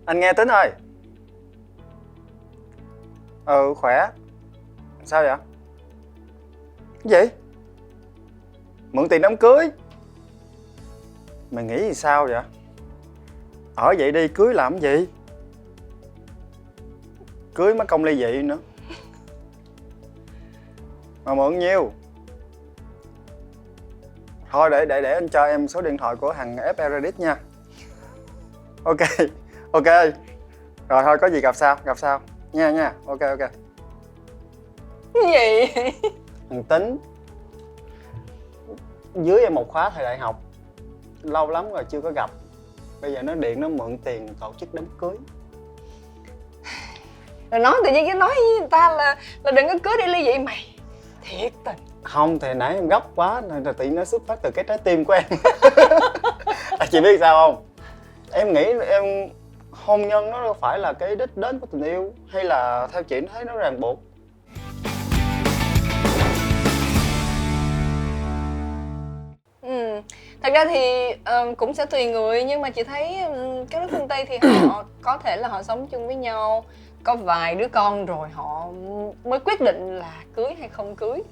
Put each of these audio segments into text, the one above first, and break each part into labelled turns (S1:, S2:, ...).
S1: Anh nghe Tính ơi. Khỏe. Sao vậy? Cái gì? Mượn tiền đám cưới? Mày nghĩ gì sao vậy? Ở vậy đi, cưới làm cái gì? Cưới mất công ly dị nữa. Mà mượn nhiêu? Thôi để anh cho em số điện thoại của thằng FE Credit nha. Ok. Ok. Rồi thôi có gì gặp sau nha. Ok.
S2: Cái gì?
S1: Thằng Tính dưới em một khóa thời đại học, lâu lắm rồi chưa có gặp. Bây giờ nó điện nó mượn tiền tổ chức đám cưới.
S2: Rồi nói tự nhiên cái nói với người ta là đừng có cưới đi ly dị mày. Thiệt tình.
S1: Không thì nãy em gấp quá nên là tự nhiên nó xuất phát từ cái trái tim của em. Chị biết sao không? Em nghĩ em hôn nhân nó đâu phải là cái đích đến của tình yêu, hay là theo chị thấy nó ràng buộc.
S2: Thật ra thì cũng sẽ tùy người, nhưng mà chị thấy các nước phương Tây thì họ có thể là họ sống chung với nhau, có vài đứa con rồi họ mới quyết định là cưới hay không cưới.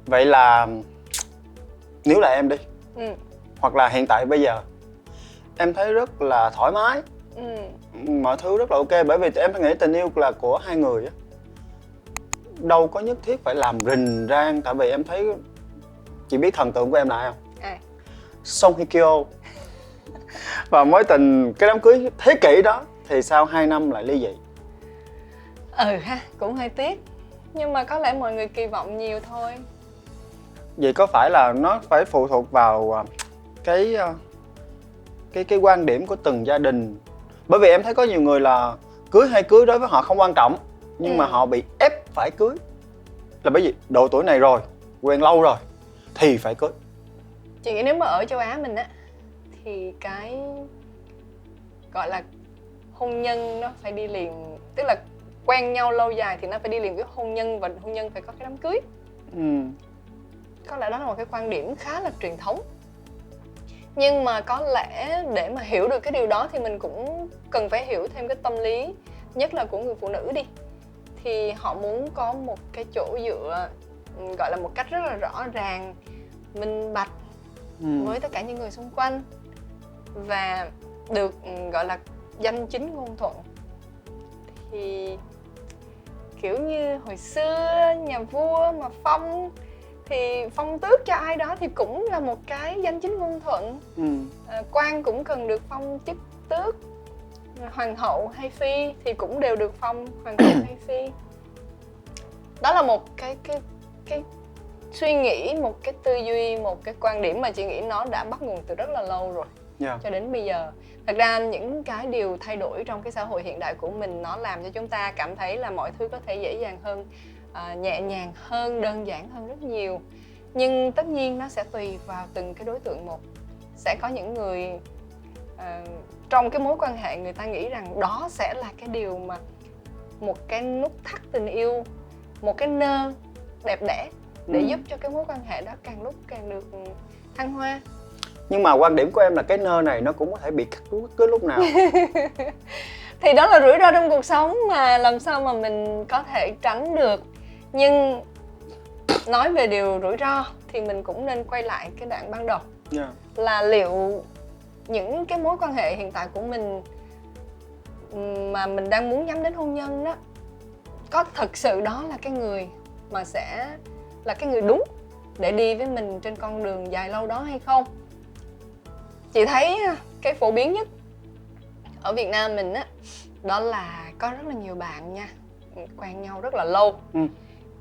S1: Vậy là nếu là em đi, hoặc là hiện tại bây giờ, em thấy rất là thoải mái, mọi thứ rất là ok, bởi vì em nghĩ tình yêu là của hai người á, đâu có nhất thiết phải làm rình rang. Tại vì em thấy, chị biết thần tượng của em là ai không? Song Hye Kyo. Và mối tình, cái đám cưới thế kỷ đó thì sau 2 năm lại ly dị.
S2: Cũng hơi tiếc, nhưng mà có lẽ mọi người kỳ vọng nhiều thôi.
S1: Vậy có phải là nó phải phụ thuộc vào cái quan điểm của từng gia đình? Bởi vì em thấy có nhiều người là cưới hay cưới đối với họ không quan trọng, nhưng mà họ bị ép phải cưới, là bởi vì độ tuổi này rồi, quen lâu rồi thì phải cưới.
S2: Chị nghĩ nếu mà ở châu Á mình á, thì cái gọi là hôn nhân nó phải đi liền, tức là quen nhau lâu dài thì nó phải đi liền với hôn nhân, và hôn nhân phải có cái đám cưới. Có lẽ đó là một cái quan điểm khá là truyền thống. Nhưng mà có lẽ để mà hiểu được cái điều đó thì mình cũng cần phải hiểu thêm cái tâm lý, nhất là của người phụ nữ đi. Thì họ muốn có một cái chỗ dựa, gọi là một cách rất là rõ ràng, minh bạch với tất cả những người xung quanh, và được gọi là danh chính ngôn thuận. Thì kiểu như hồi xưa nhà vua mà phong thì phong tước cho ai đó thì cũng là một cái danh chính ngôn thuận. Quan cũng cần được phong chức tước, hoàng hậu hay phi thì cũng đều được phong hoàng hậu hay phi. Đó là một cái suy nghĩ, một cái tư duy, một cái quan điểm mà chị nghĩ nó đã bắt nguồn từ rất là lâu rồi, cho đến bây giờ. Thật ra những cái điều thay đổi trong cái xã hội hiện đại của mình nó làm cho chúng ta cảm thấy là mọi thứ có thể dễ dàng hơn, nhẹ nhàng hơn, đơn giản hơn rất nhiều. Nhưng tất nhiên nó sẽ tùy vào từng cái đối tượng một. Sẽ có những người trong cái mối quan hệ người ta nghĩ rằng đó sẽ là cái điều mà một cái nút thắt tình yêu, một cái nơ đẹp đẽ để giúp cho cái mối quan hệ đó càng lúc càng được thăng hoa.
S1: Nhưng mà quan điểm của em là cái nơ này nó cũng có thể bị cắt bất cứ lúc nào.
S2: Thì đó là rủi ro trong cuộc sống mà, làm sao mà mình có thể tránh được. Nhưng nói về điều rủi ro thì mình cũng nên quay lại cái đoạn ban đầu, là liệu những cái mối quan hệ hiện tại của mình mà mình đang muốn nhắm đến hôn nhân đó, có thực sự đó là cái người mà sẽ là cái người đúng để đi với mình trên con đường dài lâu đó hay không. Chị thấy cái phổ biến nhất ở Việt Nam mình á, đó là có rất là nhiều bạn nha, quen nhau rất là lâu,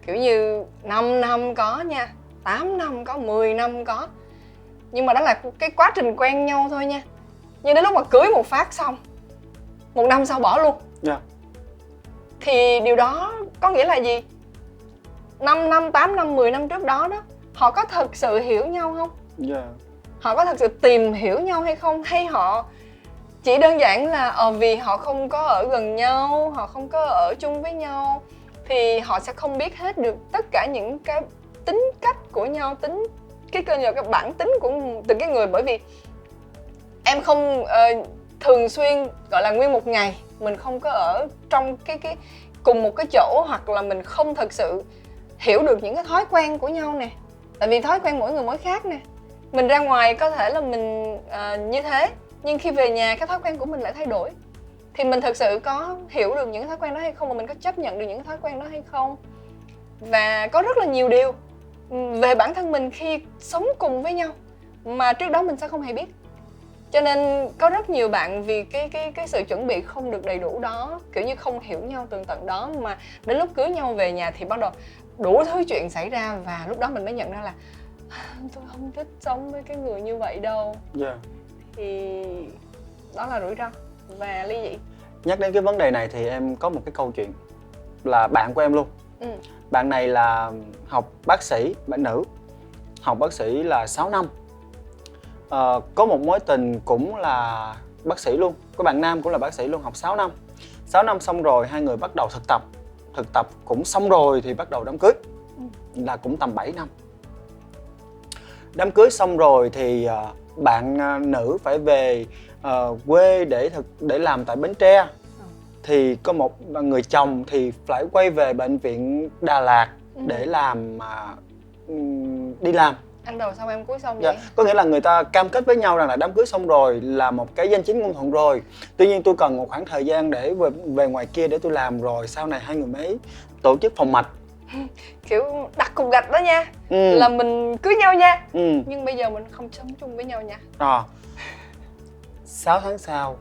S2: kiểu như 5 năm có nha, 8 năm có, 10 năm có. Nhưng mà đó là cái quá trình quen nhau thôi nha. Nhưng đến lúc mà cưới một phát xong, 1 năm sau bỏ luôn. Thì điều đó có nghĩa là gì? 5 năm, 8 năm, 10 năm trước đó đó, họ có thực sự hiểu nhau không? Họ có thực sự tìm hiểu nhau hay không? Hay họ chỉ đơn giản là vì họ không có ở gần nhau, họ không có ở chung với nhau, thì họ sẽ không biết hết được tất cả những cái tính cách của nhau, cái bản tính của từng cái người. Bởi vì em không thường xuyên gọi là nguyên một ngày mình không có ở trong cái cùng một cái chỗ, hoặc là mình không thật sự hiểu được những cái thói quen của nhau nè. Tại vì thói quen mỗi người mỗi khác nè. Mình ra ngoài có thể là mình như thế, nhưng khi về nhà cái thói quen của mình lại thay đổi. Thì mình thật sự có hiểu được những cái thói quen đó hay không, và mình có chấp nhận được những cái thói quen đó hay không. Và có rất là nhiều điều về bản thân mình khi sống cùng với nhau mà trước đó mình sẽ không hề biết. Cho nên có rất nhiều bạn vì cái sự chuẩn bị không được đầy đủ đó, kiểu như không hiểu nhau tường tận đó, mà đến lúc cưới nhau về nhà thì bắt đầu đủ thứ chuyện xảy ra. Và lúc đó mình mới nhận ra là tôi không thích sống với cái người như vậy đâu. Thì đó là rủi ro và ly dị.
S1: Nhắc đến cái vấn đề này thì em có một cái câu chuyện là bạn của em luôn. Bạn này là học bác sĩ, bạn nữ, học bác sĩ là 6 năm. Có một mối tình cũng là bác sĩ luôn, có bạn nam cũng là bác sĩ luôn, học 6 năm. 6 năm xong rồi hai người bắt đầu thực tập cũng xong rồi thì bắt đầu đám cưới, là cũng tầm 7 năm. Đám cưới xong rồi thì bạn nữ phải về quê để làm tại Bến Tre. Thì có một người chồng thì phải quay về bệnh viện Đà Lạt để làm đi làm.
S2: Anh đầu xong em cuối xong vậy?
S1: Có nghĩa là người ta cam kết với nhau rằng là đám cưới xong rồi là một cái danh chính ngôn thuận rồi. Tuy nhiên tôi cần một khoảng thời gian để về ngoài kia để tôi làm, rồi sau này hai người mới tổ chức phòng mạch.
S2: Kiểu đặt cục gạch đó nha, là mình cưới nhau nha. Nhưng bây giờ mình không sống chung với nhau nha.
S1: 6 tháng sau,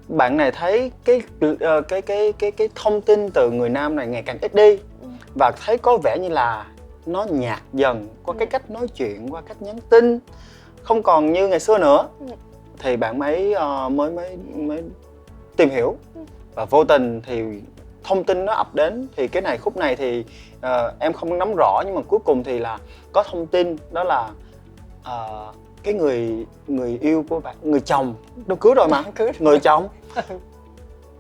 S1: bạn này thấy cái thông tin từ người nam này ngày càng ít đi, và thấy có vẻ như là nó nhạt dần qua cái cách nói chuyện, qua cách nhắn tin, không còn như ngày xưa nữa. Thì bạn mới tìm hiểu, và vô tình thì thông tin nó ập đến. Thì cái này khúc này thì em không nắm rõ, nhưng mà cuối cùng thì là có thông tin đó là cái người yêu của bạn, người chồng đâu cưới rồi mà, người chồng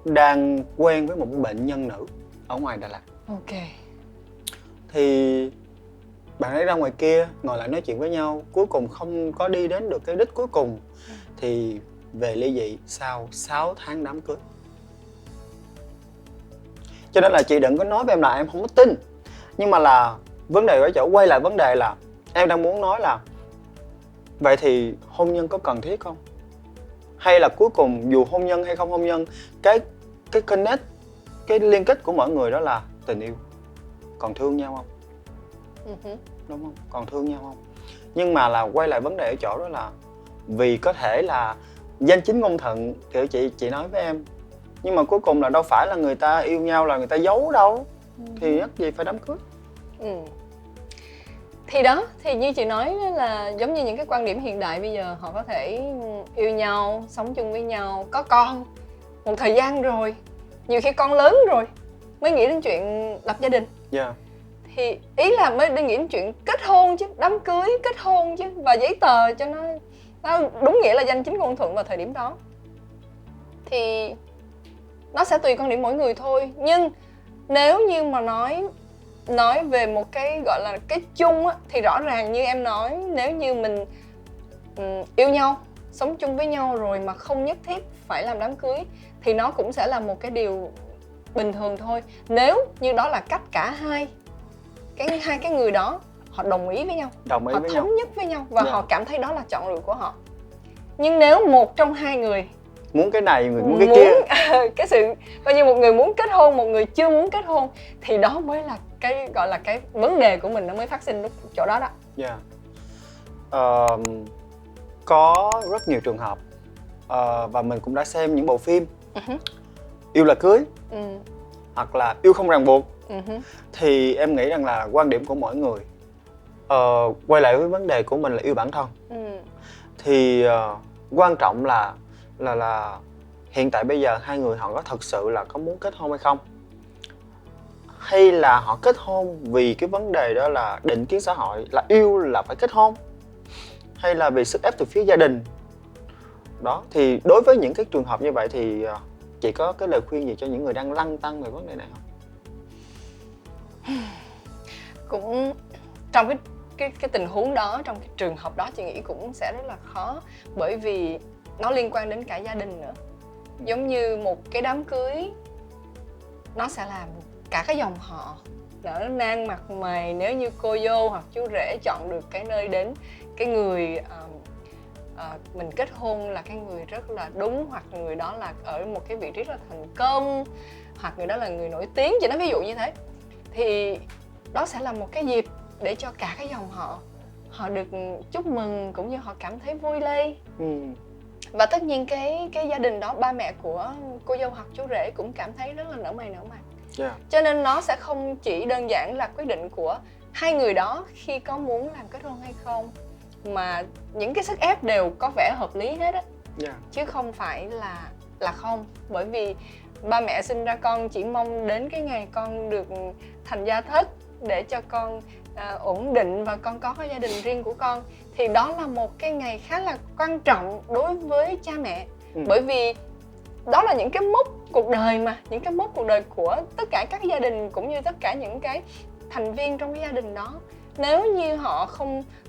S1: đang quen với một bệnh nhân nữ ở ngoài Đà Lạt. Thì bạn ấy ra ngoài kia ngồi lại nói chuyện với nhau, cuối cùng không có đi đến được cái đích cuối cùng, thì về ly dị sau 6 tháng đám cưới. Cho nên là chị đừng có nói với em là em không có tin, nhưng mà là vấn đề ở chỗ quay lại vấn đề là em đang muốn nói là vậy thì hôn nhân có cần thiết không? Hay là cuối cùng dù hôn nhân hay không hôn nhân, cái connect, cái liên kết của mọi người đó là tình yêu. Còn thương nhau không? Đúng không? Còn thương nhau không? Nhưng mà là quay lại vấn đề ở chỗ đó là vì có thể là danh chính ngôn thuận, kiểu chị nói với em, nhưng mà cuối cùng là đâu phải là người ta yêu nhau là người ta giấu đâu. Thì nhắc gì phải đám cưới.
S2: Thì đó, thì như chị nói là giống như những cái quan điểm hiện đại bây giờ, họ có thể yêu nhau, sống chung với nhau, có con một thời gian rồi, nhiều khi con lớn rồi mới nghĩ đến chuyện lập gia đình. Thì ý là mới đi nghĩ đến chuyện kết hôn chứ, đám cưới, kết hôn chứ, và giấy tờ cho nó đúng nghĩa là danh chính ngôn thuận vào thời điểm đó. Thì nó sẽ tùy quan điểm mỗi người thôi. Nhưng nếu như mà nói về một cái gọi là cái chung á, thì rõ ràng như em nói, nếu như mình yêu nhau, sống chung với nhau rồi mà không nhất thiết phải làm đám cưới, thì nó cũng sẽ là một cái điều bình thường thôi. Nếu như đó là cách cả hai cái người đó họ đồng ý với nhau, họ thống nhất với nhau, và họ cảm thấy đó là chọn lựa của họ. Nhưng nếu một trong hai người
S1: muốn cái này, người muốn cái kia,
S2: cái sự coi như một người muốn kết hôn, một người chưa muốn kết hôn, thì đó mới là cái gọi là cái vấn đề của mình nó mới phát sinh lúc chỗ đó đó.
S1: Có rất nhiều trường hợp, và mình cũng đã xem những bộ phim Yêu là cưới, hoặc là Yêu không ràng buộc. Thì em nghĩ rằng là quan điểm của mỗi người, quay lại với vấn đề của mình là yêu bản thân. Thì quan trọng là hiện tại bây giờ hai người họ có thật sự là có muốn kết hôn hay không, hay là họ kết hôn vì cái vấn đề đó là định kiến xã hội, là yêu là phải kết hôn, hay là vì sức ép từ phía gia đình đó. Thì đối với những cái trường hợp như vậy thì chị có cái lời khuyên gì cho những người đang lăn tăn về vấn đề này không?
S2: Cũng trong cái tình huống đó, trong cái trường hợp đó, chị nghĩ cũng sẽ rất là khó, bởi vì nó liên quan đến cả gia đình nữa. Giống như một cái đám cưới nó sẽ làm cả cái dòng họ nở nang mặt mày nếu như cô dâu hoặc chú rể chọn được cái nơi đến cái người mình kết hôn là cái người rất là đúng, hoặc người đó là ở một cái vị trí rất là thành công, hoặc người đó là người nổi tiếng, chỉ nói ví dụ như thế, thì đó sẽ là một cái dịp để cho cả cái dòng họ được chúc mừng cũng như họ cảm thấy vui lây. Và tất nhiên cái gia đình đó, ba mẹ của cô dâu hoặc chú rể cũng cảm thấy rất là nở mày nở mặt. Cho nên nó sẽ không chỉ đơn giản là quyết định của hai người đó khi có muốn làm kết hôn hay không, mà những cái sức ép đều có vẻ hợp lý hết á. Chứ không phải là không. Bởi vì ba mẹ sinh ra con chỉ mong đến cái ngày con được thành gia thất để cho con ổn định và con có cái gia đình riêng của con. Thì đó là một cái ngày khá là quan trọng đối với cha mẹ. Bởi vì đó là những cái mốc cuộc đời mà, những cái mốc cuộc đời của tất cả các gia đình cũng như tất cả những cái thành viên trong cái gia đình đó. Nếu như họ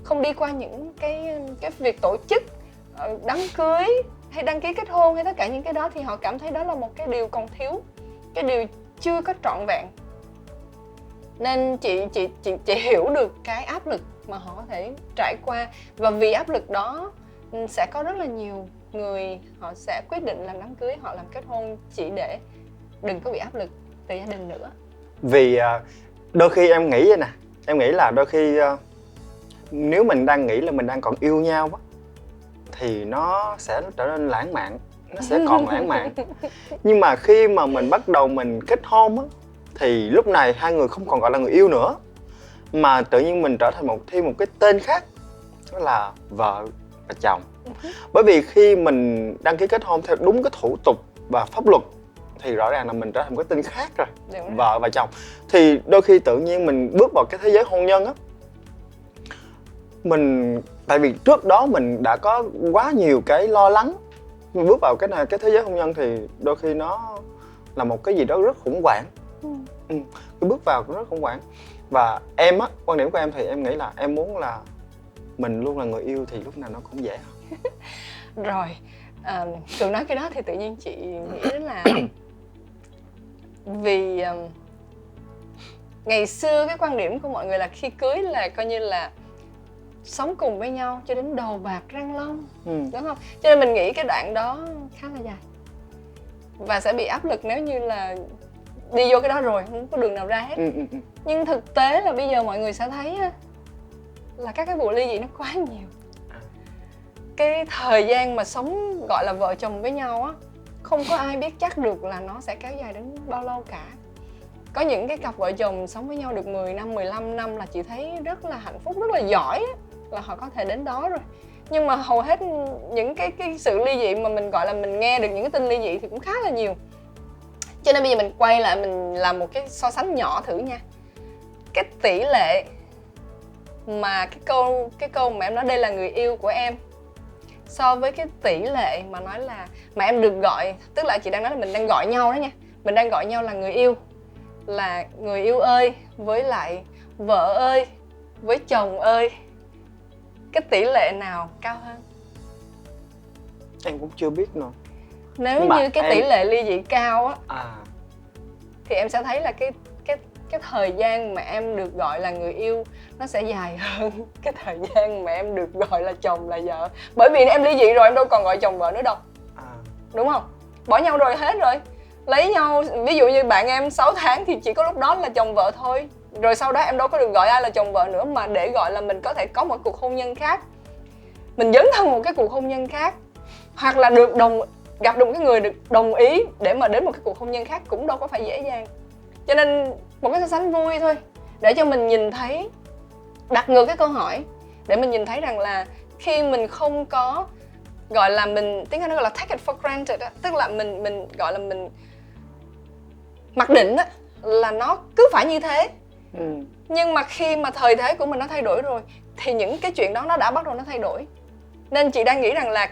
S2: không đi qua những cái việc tổ chức đám cưới hay đăng ký kết hôn hay tất cả những cái đó, thì họ cảm thấy đó là một cái điều còn thiếu, cái điều chưa có trọn vẹn. Nên chị hiểu được cái áp lực mà họ có thể trải qua. Và vì áp lực đó sẽ có rất là nhiều người họ sẽ quyết định làm đám cưới, họ làm kết hôn chỉ để đừng có bị áp lực từ gia đình nữa.
S1: Vì đôi khi em nghĩ vậy nè, em nghĩ là đôi khi nếu mình đang nghĩ là mình đang còn yêu nhau á, thì nó sẽ trở nên lãng mạn, nó sẽ còn lãng mạn. Nhưng mà khi mà mình bắt đầu mình kết hôn á, thì lúc này hai người không còn gọi là người yêu nữa, mà tự nhiên mình trở thành thêm một cái tên khác, đó là vợ và chồng. Bởi vì khi mình đăng ký kết hôn theo đúng cái thủ tục và pháp luật thì rõ ràng là mình trở thành một cái tên khác rồi, vợ và chồng. Thì đôi khi tự nhiên mình bước vào cái thế giới hôn nhân á, tại vì trước đó mình đã có quá nhiều cái lo lắng, mình bước vào cái thế giới hôn nhân thì đôi khi nó là một cái gì đó rất khủng hoảng. Cái bước vào cũng rất khủng hoảng. Và em á, quan điểm của em thì em nghĩ là em muốn là mình luôn là người yêu thì lúc nào nó cũng dễ hơn.
S2: Rồi, Cường nói cái đó thì tự nhiên chị nghĩ đến là vì ngày xưa cái quan điểm của mọi người là khi cưới là coi như là sống cùng với nhau cho đến đầu bạc răng long, đúng không? Cho nên mình nghĩ cái đoạn đó khá là dài và sẽ bị áp lực nếu như là đi vô cái đó rồi không có đường nào ra hết. Nhưng thực tế là bây giờ mọi người sẽ thấy là các cái vụ ly dị nó quá nhiều. Cái thời gian mà sống gọi là vợ chồng với nhau á, không có ai biết chắc được là nó sẽ kéo dài đến bao lâu cả. Có những cái cặp vợ chồng sống với nhau được 10 năm, 15 năm là chị thấy rất là hạnh phúc, rất là giỏi á, là họ có thể đến đó rồi. Nhưng mà hầu hết những cái sự ly dị mà mình gọi là mình nghe được những cái tin ly dị thì cũng khá là nhiều. Cho nên bây giờ mình quay lại mình làm một cái so sánh nhỏ thử nha. Cái tỷ lệ mà cái câu mà em nói đây là người yêu của em so với cái tỷ lệ mà nói là mà em được gọi, tức là chị đang nói là mình đang gọi nhau đó nha, mình đang gọi nhau là người yêu ơi, với lại vợ ơi, với chồng ơi, cái tỷ lệ nào cao hơn?
S1: Em cũng chưa biết nữa.
S2: Nếu như cái tỷ lệ ly dị cao á, thì em sẽ thấy là cái thời gian mà em được gọi là người yêu nó sẽ dài hơn cái thời gian mà em được gọi là chồng là vợ. Bởi vì em ly dị rồi em đâu còn gọi chồng vợ nữa đâu, đúng không? Bỏ nhau rồi hết rồi, lấy nhau, ví dụ như bạn em 6 tháng thì chỉ có lúc đó là chồng vợ thôi. Rồi sau đó em đâu có được gọi ai là chồng vợ nữa, mà để gọi là mình có thể có một cuộc hôn nhân khác, mình dấn thân một cái cuộc hôn nhân khác, hoặc là gặp được một cái người được đồng ý để mà đến một cái cuộc hôn nhân khác cũng đâu có phải dễ dàng. Cho nên một cái so sánh vui thôi, để cho mình nhìn thấy, đặt ngược cái câu hỏi, để mình nhìn thấy rằng là khi mình không có gọi là mình, tiếng Anh nó gọi là take it for granted á, tức là mình gọi là mình mặc định á là nó cứ phải như thế. Nhưng mà khi mà thời thế của mình nó thay đổi rồi thì những cái chuyện đó nó đã bắt đầu nó thay đổi. Nên chị đang nghĩ rằng là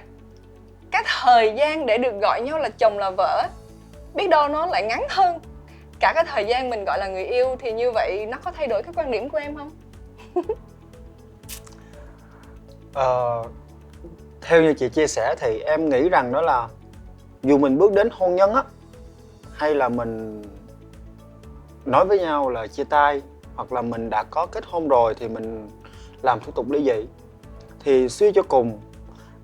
S2: cái thời gian để được gọi nhau là chồng là vợ, biết đâu nó lại ngắn hơn cả cái thời gian mình gọi là người yêu. Thì như vậy nó có thay đổi cái quan điểm của em không?
S1: Theo như chị chia sẻ thì em nghĩ rằng đó là dù mình bước đến hôn nhân á, hay là mình nói với nhau là chia tay, hoặc là mình đã có kết hôn rồi thì mình làm thủ tục ly dị, thì suy cho cùng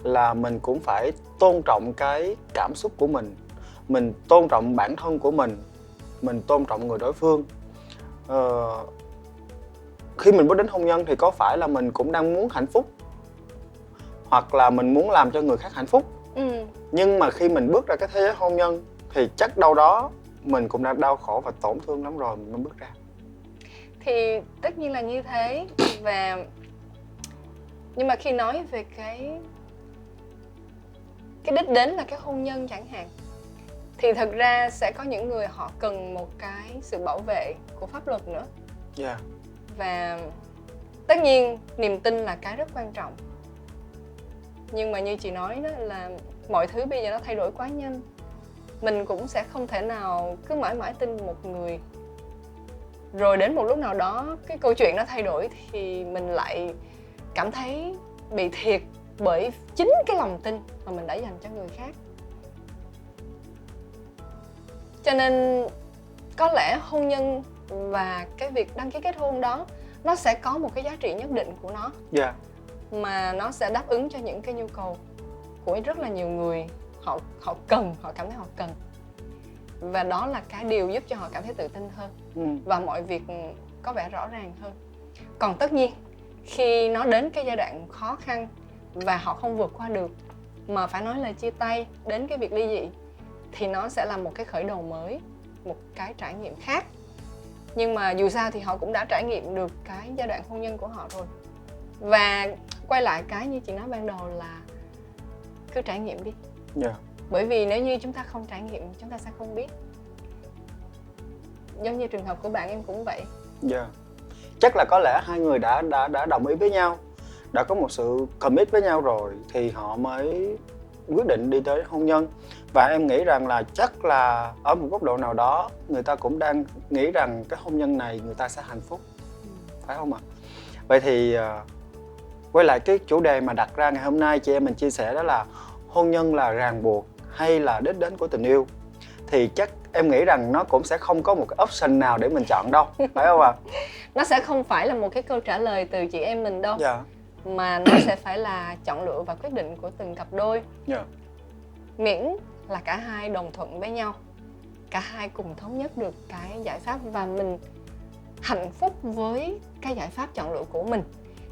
S1: là mình cũng phải tôn trọng cái cảm xúc của mình tôn trọng bản thân của mình tôn trọng người đối phương. Khi mình bước đến hôn nhân thì có phải là mình cũng đang muốn hạnh phúc, hoặc là mình muốn làm cho người khác hạnh phúc. Nhưng mà khi mình bước ra cái thế giới hôn nhân thì chắc đâu đó mình cũng đã đau khổ và tổn thương lắm rồi mình mới bước ra.
S2: Thì tất nhiên là như thế. Nhưng mà khi nói về cái đích đến là cái hôn nhân chẳng hạn, thì thật ra sẽ có những người họ cần một cái sự bảo vệ của pháp luật nữa. Và tất nhiên niềm tin là cái rất quan trọng. Nhưng mà như chị nói đó, là mọi thứ bây giờ nó thay đổi quá nhanh. Mình cũng sẽ không thể nào cứ mãi mãi tin một người, rồi đến một lúc nào đó cái câu chuyện nó thay đổi thì mình lại cảm thấy bị thiệt bởi chính cái lòng tin mà mình đã dành cho người khác. Cho nên có lẽ hôn nhân và cái việc đăng ký kết hôn đó nó sẽ có một cái giá trị nhất định của nó. Mà nó sẽ đáp ứng cho những cái nhu cầu của rất là nhiều người. Họ cần, họ cảm thấy họ cần. Và đó là cái điều giúp cho họ cảm thấy tự tin hơn. Và mọi việc có vẻ rõ ràng hơn. Còn tất nhiên khi nó đến cái giai đoạn khó khăn và họ không vượt qua được, mà phải nói lời chia tay, đến cái việc ly dị, thì nó sẽ là một cái khởi đầu mới, một cái trải nghiệm khác. Nhưng mà dù sao thì họ cũng đã trải nghiệm được cái giai đoạn hôn nhân của họ rồi. Và quay lại cái như chị nói ban đầu là cứ trải nghiệm đi. Bởi vì nếu như chúng ta không trải nghiệm, chúng ta sẽ không biết. Giống như trường hợp của bạn em cũng vậy.
S1: Chắc là có lẽ hai người đã đồng ý với nhau, đã có một sự commit với nhau rồi thì họ mới quyết định đi tới hôn nhân. Và em nghĩ rằng là chắc là ở một góc độ nào đó người ta cũng đang nghĩ rằng cái hôn nhân này người ta sẽ hạnh phúc, phải không ạ? Vậy thì quay lại cái chủ đề mà đặt ra ngày hôm nay chị em mình chia sẻ, đó là hôn nhân là ràng buộc hay là đích đến của tình yêu, thì chắc em nghĩ rằng nó cũng sẽ không có một cái option nào để mình chọn đâu, phải không ạ?
S2: Nó sẽ không phải là một cái câu trả lời từ chị em mình đâu. Mà nó sẽ phải là chọn lựa và quyết định của từng cặp đôi. Miễn là cả hai đồng thuận với nhau, cả hai cùng thống nhất được cái giải pháp và mình hạnh phúc với cái giải pháp chọn lựa của mình,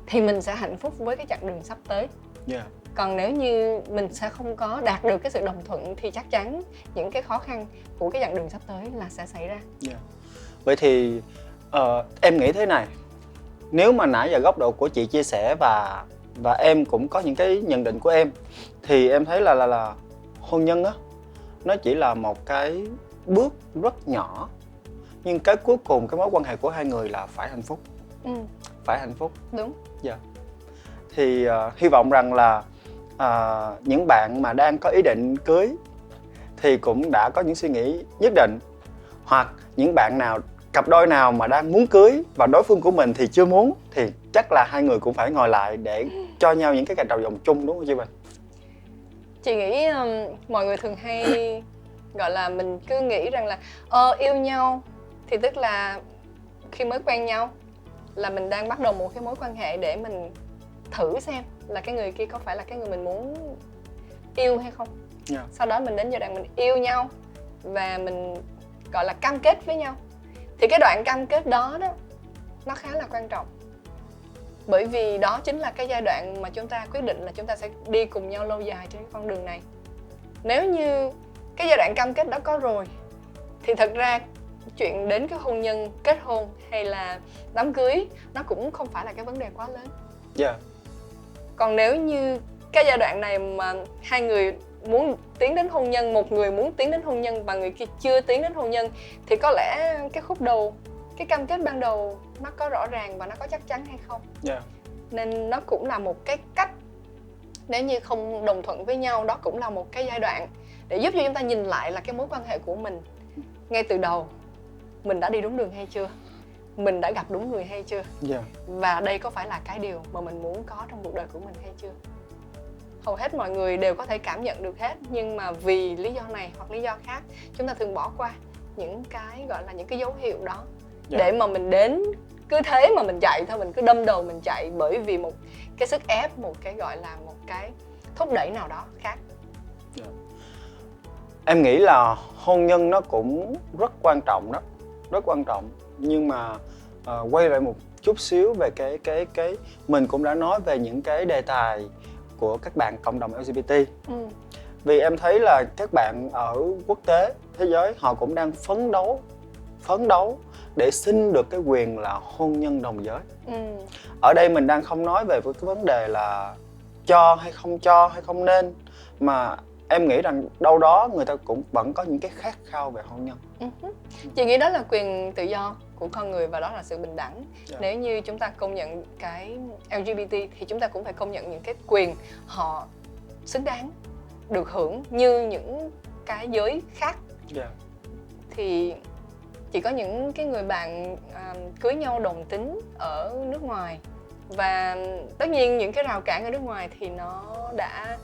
S2: thì mình sẽ hạnh phúc với cái chặng đường sắp tới. Còn nếu như mình sẽ không có đạt được cái sự đồng thuận thì chắc chắn những cái khó khăn của cái chặng đường sắp tới là sẽ xảy ra.
S1: Vậy thì em nghĩ thế này, nếu mà nãy giờ góc độ của chị chia sẻ và em cũng có những cái nhận định của em, thì em thấy là hôn nhân á, nó chỉ là một cái bước rất nhỏ, nhưng cái cuối cùng cái mối quan hệ của hai người là phải hạnh phúc. Phải hạnh phúc.
S2: Đúng.
S1: Thì hy vọng rằng là những bạn mà đang có ý định cưới thì cũng đã có những suy nghĩ nhất định, hoặc những bạn nào, cặp đôi nào mà đang muốn cưới và đối phương của mình thì chưa muốn, thì chắc là hai người cũng phải ngồi lại để cho nhau những cái gạch đầu dòng chung, đúng không chị Bình?
S2: Chị nghĩ mọi người thường hay gọi là mình cứ nghĩ rằng là yêu nhau thì tức là khi mới quen nhau là mình đang bắt đầu một cái mối quan hệ để mình thử xem là cái người kia có phải là cái người mình muốn yêu hay không. Sau đó mình đến giai đoạn mình yêu nhau và mình gọi là cam kết với nhau. Thì cái đoạn cam kết đó nó khá là quan trọng. Bởi vì đó chính là cái giai đoạn mà chúng ta quyết định là chúng ta sẽ đi cùng nhau lâu dài trên cái con đường này. Nếu như cái giai đoạn cam kết đó có rồi thì thật ra chuyện đến cái hôn nhân, kết hôn hay là đám cưới nó cũng không phải là cái vấn đề quá lớn. Còn nếu như cái giai đoạn này mà hai người muốn tiến đến hôn nhân, một người muốn tiến đến hôn nhân và người kia chưa tiến đến hôn nhân, thì có lẽ cái khúc đầu, cái cam kết ban đầu nó có rõ ràng và nó có chắc chắn hay không. Nên nó cũng là một cái cách, nếu như không đồng thuận với nhau, đó cũng là một cái giai đoạn để giúp cho chúng ta nhìn lại là cái mối quan hệ của mình ngay từ đầu, mình đã đi đúng đường hay chưa, mình đã gặp đúng người hay chưa, và đây có phải là cái điều mà mình muốn có trong cuộc đời của mình hay chưa. hầu hết mọi người đều có thể cảm nhận được hết, nhưng mà vì lý do này hoặc lý do khác chúng ta thường bỏ qua những cái gọi là những cái dấu hiệu đó. Để mà mình đến cứ thế mà mình chạy thôi, mình cứ đâm đầu mình chạy bởi vì một cái sức ép, một cái gọi là một cái thúc đẩy nào đó khác.
S1: Em nghĩ là hôn nhân nó cũng rất quan trọng đó, rất quan trọng. Nhưng mà quay lại một chút xíu về cái mình cũng đã nói về những cái đề tài của các bạn cộng đồng LGBT. Vì em thấy là các bạn ở quốc tế, thế giới họ cũng đang phấn đấu để xin được cái quyền là hôn nhân đồng giới. Ở đây mình đang không nói về cái vấn đề là cho hay không nên, mà em nghĩ rằng đâu đó người ta cũng vẫn có những cái khát khao về hôn nhân.
S2: Chị nghĩ đó là quyền tự do của con người và đó là sự bình đẳng. Nếu như chúng ta công nhận cái LGBT thì chúng ta cũng phải công nhận những cái quyền họ xứng đáng được hưởng như những cái giới khác. Thì chỉ có những cái người bạn cưới nhau đồng tính ở nước ngoài, và tất nhiên những cái rào cản ở nước ngoài thì nó đã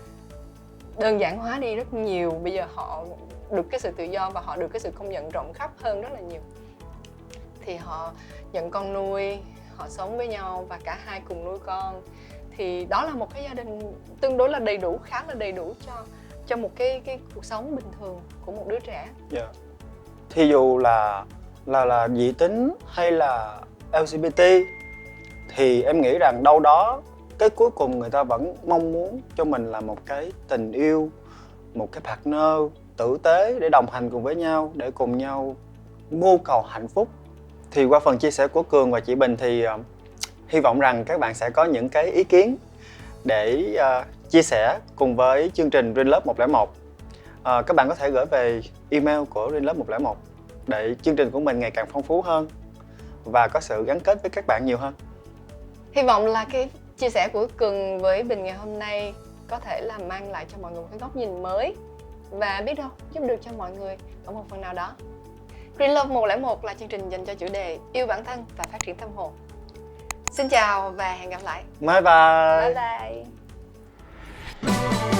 S2: đơn giản hóa đi rất nhiều. Bây giờ họ được cái sự tự do và họ được cái sự công nhận rộng khắp hơn rất là nhiều. Thì họ nhận con nuôi, họ sống với nhau và cả hai cùng nuôi con. Thì đó là một cái gia đình tương đối là đầy đủ, khá là đầy đủ cho một cái cuộc sống bình thường của một đứa trẻ.
S1: Thí dụ là dị tính hay là LGBT thì em nghĩ rằng đâu đó cái cuối cùng người ta vẫn mong muốn cho mình là một cái tình yêu, một cái partner tử tế để đồng hành cùng với nhau, để cùng nhau mưu cầu hạnh phúc. Thì qua phần chia sẻ của Cường và chị Bình thì hy vọng rằng các bạn sẽ có những cái ý kiến để chia sẻ cùng với chương trình Green Love 101. Các bạn có thể gửi về email của Green Love 101 để chương trình của mình ngày càng phong phú hơn và có sự gắn kết với các bạn nhiều hơn.
S2: Hy vọng là cái chia sẻ của Cường với Bình ngày hôm nay có thể là mang lại cho mọi người một cái góc nhìn mới và biết đâu giúp được cho mọi người ở một phần nào đó. Green Love 101 là chương trình dành cho chủ đề yêu bản thân và phát triển tâm hồn. Xin chào và hẹn gặp lại.
S1: Bye bye.
S2: Bye bye.